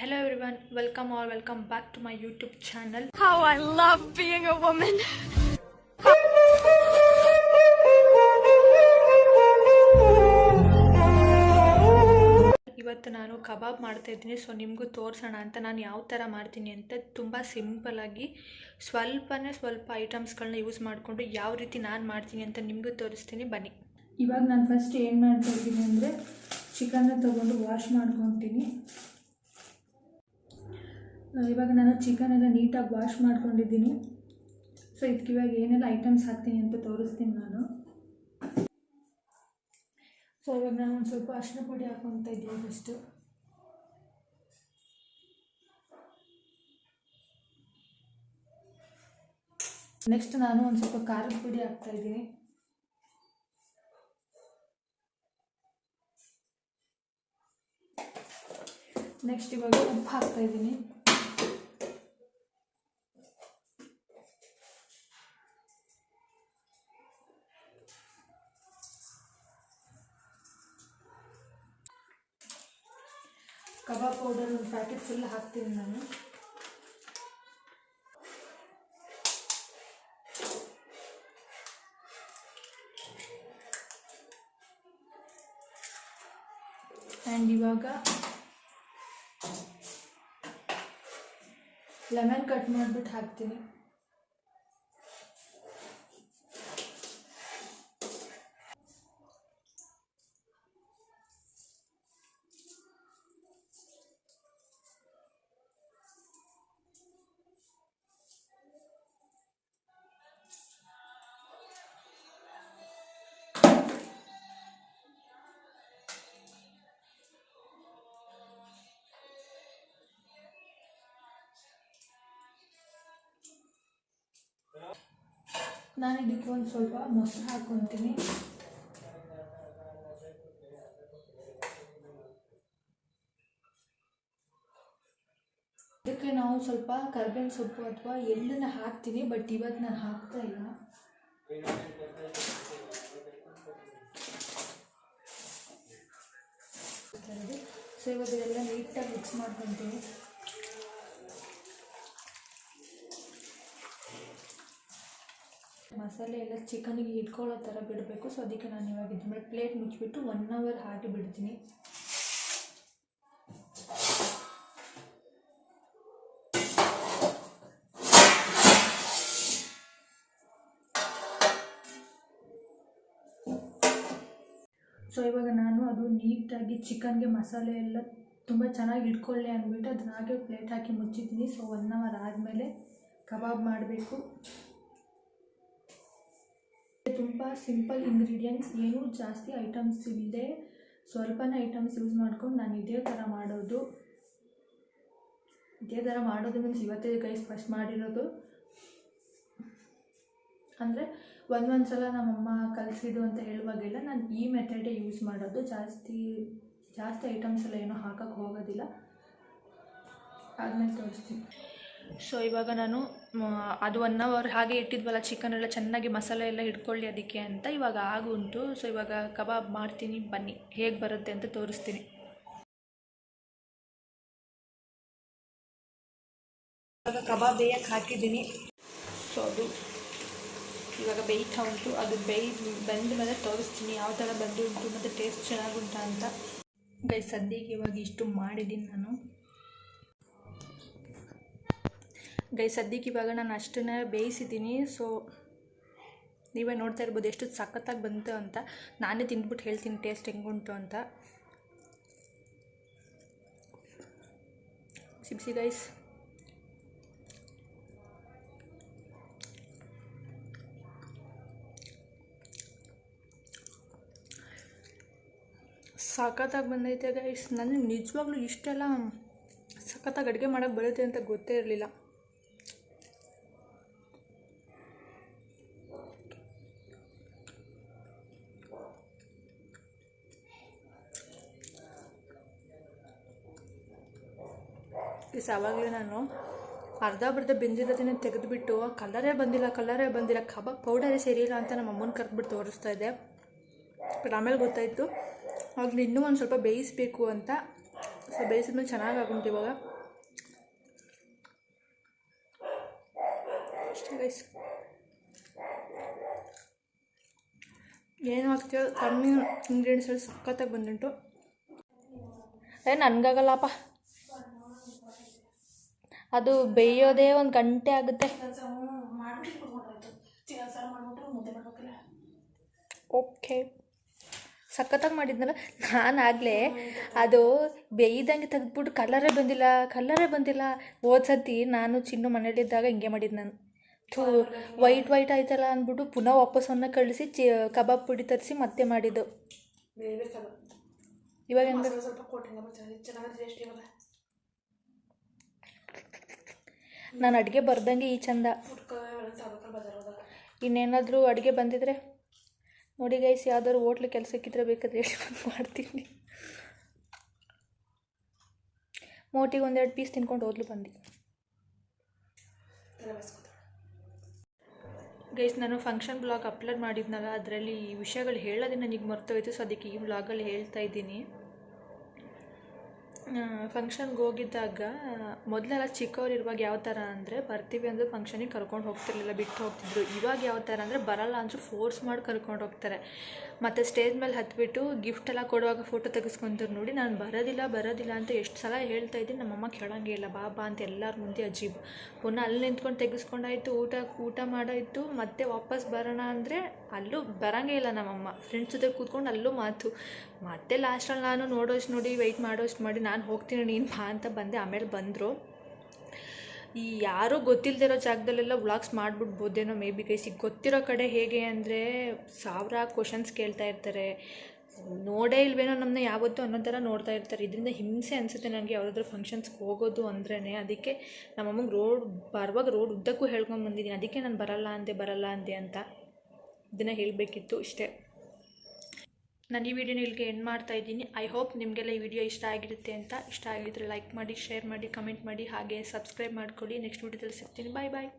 Hello everyone, welcome back to my YouTube channel. How I love being a woman. ಇವತ್ತು ನಾನು ಕಬಾಬ್ ಮಾಡ್ತಾ ಇದ್ದೀನಿ. So ನಿಮಗೂ ತೋರಿಸೋಣ ಅಂತ ನಾನು ಯಾವ ಥರ ಮಾಡ್ತೀನಿ ಅಂತ. ತುಂಬ ಸಿಂಪಲ್ಲಾಗಿ ಸ್ವಲ್ಪ ಐಟಮ್ಸ್ಗಳನ್ನ ಯೂಸ್ ಮಾಡಿಕೊಂಡು ಯಾವ ರೀತಿ ನಾನು ಮಾಡ್ತೀನಿ ಅಂತ ನಿಮಗೂ ತೋರಿಸ್ತೀನಿ, ಬನ್ನಿ. ಇವಾಗ ನಾನು ಫಸ್ಟ್ ಏನು ಮಾಡ್ತಾ ಇದ್ದೀನಿ ಅಂದರೆ ಚಿಕನ್ನ ತೊಗೊಂಡು ವಾಶ್ ಮಾಡ್ಕೊತೀನಿ. ಇವಾಗ ನಾನು ಚಿಕನ್ ಎಲ್ಲ ನೀಟಾಗಿ ವಾಶ್ ಮಾಡ್ಕೊಂಡಿದ್ದೀನಿ. ಸೊ ಇದಕ್ಕೆ ಇವಾಗ ಏನೆಲ್ಲ ಐಟಮ್ಸ್ ಹಾಕ್ತೀನಿ ಅಂತ ತೋರಿಸ್ತೀನಿ ನಾನು. ಸೊ ಇವಾಗ ನಾನು ಒಂದು ಸ್ವಲ್ಪ ಅರಿಶಿನ ಪುಡಿ ಹಾಕ್ಕೊತಾ ಇದ್ದೀನಿ ಫಸ್ಟು. ನೆಕ್ಸ್ಟ್ ನಾನು ಒಂದು ಸ್ವಲ್ಪ ಖಾರದ ಪುಡಿ ಹಾಕ್ತಾಯಿದ್ದೀನಿ. ನೆಕ್ಸ್ಟ್ ಇವಾಗ ಉಪ್ಪು ಹಾಕ್ತಾಯಿದ್ದೀನಿ. ಕಬಾಬ್ ಪೌಡರ್ ಒಂದು ಪ್ಯಾಕೆಟ್ ಫುಲ್ ಹಾಕ್ತೀನಿ ನಾನು. ಆ್ಯಂಡ್ ಇವಾಗ ಲೆಮನ್ ಕಟ್ ಮಾಡಿಬಿಟ್ಟು ಹಾಕ್ತೀನಿ. ನಾನು ಇದಕ್ಕೆ ಒಂದು ಸ್ವಲ್ಪ ಮೊಸರು ಹಾಕ್ಕೊತೀನಿ. ಇದಕ್ಕೆ ನಾವು ಸ್ವಲ್ಪ ಕರ್ಬೇವಿನ ಸೊಪ್ಪು ಅಥವಾ ಎಳ್ಳನ್ನು ಹಾಕ್ತೀನಿ, ಬಟ್ ಇವತ್ತು ನಾನು ಹಾಕ್ತಾ ಇಲ್ಲ. ಸೊ ಇವಾಗ ಇದೆಲ್ಲ ನೀಟಾಗಿ ಮಿಕ್ಸ್ ಮಾಡ್ಕೊತೀನಿ. ಮಸಾಲೆ ಎಲ್ಲ ಚಿಕನಿಗೆ ಹಿಡ್ಕೊಳ್ಳೋ ಥರ ಬಿಡಬೇಕು. ಸೊ ಅದಕ್ಕೆ ನಾನು ಇವಾಗ ಇದ್ರ ಮೇಲೆ ಪ್ಲೇಟ್ ಮುಚ್ಚಿಬಿಟ್ಟು 1 hour ಹಾಕಿ ಬಿಡ್ತೀನಿ. ಸೊ ಇವಾಗ ನಾನು ಅದು ನೀಟಾಗಿ ಚಿಕನ್ಗೆ ಮಸಾಲೆ ಎಲ್ಲ ತುಂಬ ಚೆನ್ನಾಗಿ ಹಿಡ್ಕೊಳ್ಳಿ ಅಂದ್ಬಿಟ್ಟು ಅದನ್ನ ಹಾಗೆ ಪ್ಲೇಟ್ ಹಾಕಿ ಮುಚ್ಚಿದ್ದೀನಿ. ಸೊ 1 hour ಆದಮೇಲೆ ಕಬಾಬ್ ಮಾಡಬೇಕು. ತುಂಬ ಸಿಂಪಲ್ ಇಂಗ್ರೀಡಿಯೆಂಟ್ಸ್, ಏನೂ ಜಾಸ್ತಿ ಐಟಮ್ಸ್ ಇಲ್ಲದೆ ಸ್ವಲ್ಪನೇ ಐಟಮ್ಸ್ ಯೂಸ್ ಮಾಡ್ಕೊಂಡು ನಾನು ಇದೇ ಥರ ಮಾಡೋದು ಮೀನ್ಸ್ ಇವತ್ತೇ ಗೈಸ್ ಫಸ್ಟ್ ಮಾಡಿರೋದು. ಅಂದರೆ ಒಂದೊಂದು ಸಲ ನಮ್ಮಮ್ಮ ಕಲಿಸಿದ್ದು ಅಂತ ಹೇಳುವಾಗೆಲ್ಲ ನಾನು ಈ ಮೆಥಡೇ ಯೂಸ್ ಮಾಡೋದು. ಜಾಸ್ತಿ ಐಟಮ್ಸ್ ಎಲ್ಲ ಏನೂ ಹಾಕೋಕ್ಕೆ ಹೋಗೋದಿಲ್ಲ. ಆದಮೇಲೆ ತೋರಿಸ್ತೀನಿ. ಸೊ ಇವಾಗ ನಾನು ಅದು 1 hour ಹಾಗೆ ಇಟ್ಟಿದ್ವಲ್ಲ, ಚಿಕನ್ ಎಲ್ಲ ಚೆನ್ನಾಗಿ ಮಸಾಲೆ ಎಲ್ಲ ಹಿಡ್ಕೊಳ್ಳಿ ಅದಕ್ಕೆ ಅಂತ. ಇವಾಗ ಆಗುಂಟು. ಸೊ ಇವಾಗ ಕಬಾಬ್ ಮಾಡ್ತೀನಿ, ಬನ್ನಿ ಹೇಗೆ ಬರುತ್ತೆ ಅಂತ ತೋರಿಸ್ತೀನಿ. ಇವಾಗ ಕಬಾಬ್ ಬೇಯಕ್ಕೆ ಹಾಕಿದ್ದೀನಿ. ಸೊ ಅದು ಇವಾಗ ಬೇಯ್ತಾ ಉಂಟು. ಅದು ಬೆಂದ ಮೇಲೆ ತೋರಿಸ್ತೀನಿ ಯಾವ ಥರ ಬಂದು ಉಂಟು ಮತ್ತು ಟೇಸ್ಟ್ ಚೆನ್ನಾಗುಂಟಾ ಅಂತ. ಸದ್ಯಕ್ಕೆ ಇವಾಗ ಇಷ್ಟು ಮಾಡಿದ್ದೀನಿ ನಾನು. ಸದ್ಯಕ್ಕೆ ಇವಾಗ ನಾನು ಅಷ್ಟನ್ನು ಬೇಯಿಸಿದ್ದೀನಿ. ಸೊ ನೀವೇ ನೋಡ್ತಾ ಇರ್ಬೋದು ಎಷ್ಟು ಸಖತ್ತಾಗಿ ಬಂತು ಅಂತ. ನಾನೇ ತಿಂದ್ಬಿಟ್ಟು ಹೇಳ್ತೀನಿ ಟೇಸ್ಟ್ ಹೆಂಗುಂಟು ಅಂತ. ಸಿಕ್ಸಿ ಗೈಸ್. ಸಖತ್ತಾಗಿ ಬಂದೈತೆ ಗೈಸ್. ನನಗೆ ನಿಜವಾಗ್ಲೂ ಇಷ್ಟೆಲ್ಲ ಸಖತ್ತಾಗಿ ಅಡುಗೆ ಮಾಡೋಕ್ಕೆ ಬರುತ್ತೆ ಅಂತ ಗೊತ್ತೇ ಇರಲಿಲ್ಲ. ಆವಾಗಲೇ ನಾನು ಅರ್ಧ ಬೆಂದಿರೋದನ್ನ ತೆಗೆದುಬಿಟ್ಟು ಕಲರೇ ಬಂದಿಲ್ಲ. ಕಬಾಬ್ ಪೌಡರೇ ಸರಿಯಿಲ್ಲ ಅಂತ ನಮ್ಮ ಅಮ್ಮನ ಕರೆದ್ಬಿಟ್ಟು ತೋರಿಸ್ತಾ ಇದ್ದೆ. ಬಟ್ ಆಮೇಲೆ ಗೊತ್ತಾಯಿತು ಆಗಲಿ ಇನ್ನೂ ಒಂದು ಸ್ವಲ್ಪ ಬೇಯಿಸಬೇಕು ಅಂತ. ಸೊ ಬೇಯಿಸಿದ್ಮೇಲೆ ಚೆನ್ನಾಗಿ ಆಗುಂಟು. ಇವಾಗ ಅಷ್ಟೇ ಗೈಸ್. ಏನು ಹಾಕ್ತೀವೋ ಕಮ್ಮಿ ಇಂಗ್ರೀಡಿಯೆಂಟ್ಸಲ್ಲಿ ಸಖತ್ತಾಗಿ ಬಂದುಂಟು. ನನಗಾಗಲ್ಲಪ್ಪ, ಅದು ಬೇಯೋದೇ ಒಂದು ಗಂಟೆ ಆಗುತ್ತೆ. ಓಕೆ, ಸಖತ್ತಾಗಿ ಮಾಡಿದ್ನಲ್ಲ ನಾನು. ಆಗಲೇ ಅದು ಬೇಯ್ದಂಗೆ ತೆಗೆದ್ಬಿಟ್ಟು ಕಲರೇ ಬಂದಿಲ್ಲ. ಓದ್ಸತಿ ನಾನು ಚಿನ್ನು ಮನೇಲಿದ್ದಾಗ ಹಿಂಗೆ ಮಾಡಿದ್ದು ನಾನು. ವೈಟ್ ಆಯ್ತಲ್ಲ ಅಂದ್ಬಿಟ್ಟು ಪುನಃ ವಾಪಸ್ ಅನ್ನ ಕಳಿಸಿ ಕಬಾಬ್ ಪುಡಿ ತರಿಸಿ ಮತ್ತೆ ಮಾಡಿದ್ದು. ಇವಾಗ ನಾನು ಅಡುಗೆ ಬರ್ದಂಗೆ ಈ ಚಂದ. ಇನ್ನೇನಾದರೂ ಅಡುಗೆ ಬಂದಿದ್ರೆ ನೋಡಿ ಗೈಸ್, ಯಾವ್ದಾದ್ರು ಹೋಟ್ಲು ಕೆಲಸಕ್ಕಿದ್ರೆ ಬೇಕಾದ್ರೆ ಹೇಳಿ ಮಾಡ್ತೀನಿ. ಮೋಟಿಗೆ 1-2 ಪೀಸ್ ತಿನ್ಕೊಂಡು ಹೋದ್ಲು ಬಂದು. ಗೈಸ್, ನಾನು ಫಂಕ್ಷನ್ ಬ್ಲಾಗ್ ಅಪ್ಲೋಡ್ ಮಾಡಿದ್ನಲ್ಲ, ಅದರಲ್ಲಿ ಈ ವಿಷಯಗಳು ಹೇಳೋದೇ ನನಗೆ ಮರ್ತೋಯ್ತು. ಸೊ ಅದಕ್ಕೆ ಈ ಬ್ಲಾಗಲ್ಲಿ ಹೇಳ್ತಾ ಇದ್ದೀನಿ. ಫಂಕ್ಷನ್ಗೆ ಹೋಗಿದ್ದಾಗ ಮೊದಲೆಲ್ಲ ಚಿಕ್ಕವರಿರುವಾಗ ಯಾವ ಥರ ಅಂದರೆ, ಬರ್ತೀವಿ ಅಂದರೆ ಫಂಕ್ಷನಿಗೆ ಕರ್ಕೊಂಡು ಹೋಗ್ತಿರ್ಲಿಲ್ಲ, ಬಿಟ್ಟು ಹೋಗ್ತಿದ್ರು. ಇವಾಗ ಯಾವ ಥರ ಅಂದರೆ, ಬರಲ್ಲ ಅಂದರೂ ಫೋರ್ಸ್ ಮಾಡಿ ಕರ್ಕೊಂಡು ಹೋಗ್ತಾರೆ. ಮತ್ತು ಸ್ಟೇಜ್ ಮೇಲೆ ಹತ್ಬಿಟ್ಟು ಗಿಫ್ಟ್ ಎಲ್ಲ ಕೊಡುವಾಗ ಫೋಟೋ ತೆಗೆಸ್ಕೊಂತಾರೆ ನೋಡಿ. ನಾನು ಬರೋದಿಲ್ಲ ಅಂತ ಎಷ್ಟು ಸಲ ಹೇಳ್ತಾ ಇದ್ದೀನಿ. ನಮ್ಮಮ್ಮ ಕೇಳೋಂಗೆ ಇಲ್ಲ, ಬಾ ಅಂತ ಎಲ್ಲರ ಮುಂದೆ ಅಜೀಬ್. ಪುನಃ ಅಲ್ಲಿ ನಿಂತ್ಕೊಂಡು ತೆಗೆಸ್ಕೊಂಡಾಯ್ತು, ಊಟ ಮಾಡಾಯಿತು. ಮತ್ತೆ ವಾಪಸ್ ಬರೋಣ ಅಂದರೆ ಅಲ್ಲೂ ಬರೋಂಗೇ ಇಲ್ಲ ನಮ್ಮಮ್ಮ. ಫ್ರೆಂಡ್ಸ್ ಜೊತೆ ಕೂತ್ಕೊಂಡು ಅಲ್ಲೂ ಮಾತು. ಮತ್ತೆ ಲಾಸ್ಟಲ್ಲಿ ನಾನು ನೋಡಿ ವೆಯ್ಟ್ ಮಾಡೋಷ್ಟು ಮಾಡಿ ನಾನು ಹೋಗ್ತೀನಿ ನೀನು ಬಾ ಅಂತ ಬಂದೆ. ಆಮೇಲೆ ಬಂದರು. ಈ ಯಾರೂ ಗೊತ್ತಿಲ್ಲದಿರೋ ಜಾಗದಲ್ಲೆಲ್ಲ ವ್ಲಾಗ್ಸ್ ಮಾಡಿಬಿಡ್ಬೋದೇನೋ ಮೇ ಬಿ ಗೈಸ್. ಈಗ ಗೊತ್ತಿರೋ ಕಡೆ ಹೇಗೆ ಅಂದರೆ 1000 ಕ್ವಶನ್ಸ್ ಕೇಳ್ತಾ ಇರ್ತಾರೆ. ನೋಡೇ ಇಲ್ವೇನೋ ನಮ್ಮನ್ನ ಯಾವತ್ತೂ ಅನ್ನೋ ಥರ ನೋಡ್ತಾ ಇರ್ತಾರೆ. ಇದರಿಂದ ಹಿಂಸೆ ಅನಿಸುತ್ತೆ ನನಗೆ ಯಾವುದಾದ್ರೂ ಫಂಕ್ಷನ್ಸ್ಗೆ ಹೋಗೋದು ಅಂದ್ರೇ. ಅದಕ್ಕೆ ನಮ್ಮಮ್ಮಗೆ ರೋಡ್ ಉದ್ದಕ್ಕೂ ಹೇಳ್ಕೊಂಬಂದಿದ್ದೀನಿ. ಅದಕ್ಕೆ ನಾನು ಬರಲ್ಲ ಅಂದೆ ಅಂತ. ಇದನ್ನು ಹೇಳಬೇಕಿತ್ತು ಇಷ್ಟೇ. ನಾನು ಈ ವಿಡಿಯೋನ ಇಲ್ಲಿಗೆ ಎಂಡ್ ಮಾಡ್ತಾ ಇದ್ದೀನಿ. ಐ ಹೋಪ್ ನಿಮಗೆಲ್ಲ ಈ ವಿಡಿಯೋ ಇಷ್ಟ ಆಗಿರುತ್ತೆ ಅಂತ. ಇಷ್ಟ ಆಗಿದ್ದರೆ ಲೈಕ್ ಮಾಡಿ, ಶೇರ್ ಮಾಡಿ, ಕಮೆಂಟ್ ಮಾಡಿ, ಹಾಗೆ ಸಬ್ಸ್ಕ್ರೈಬ್ ಮಾಡ್ಕೊಳ್ಳಿ. ನೆಕ್ಸ್ಟ್ ವಿಡಿಯೋದಲ್ಲಿ ಸಿಗ್ತೀನಿ. ಬಾಯ್.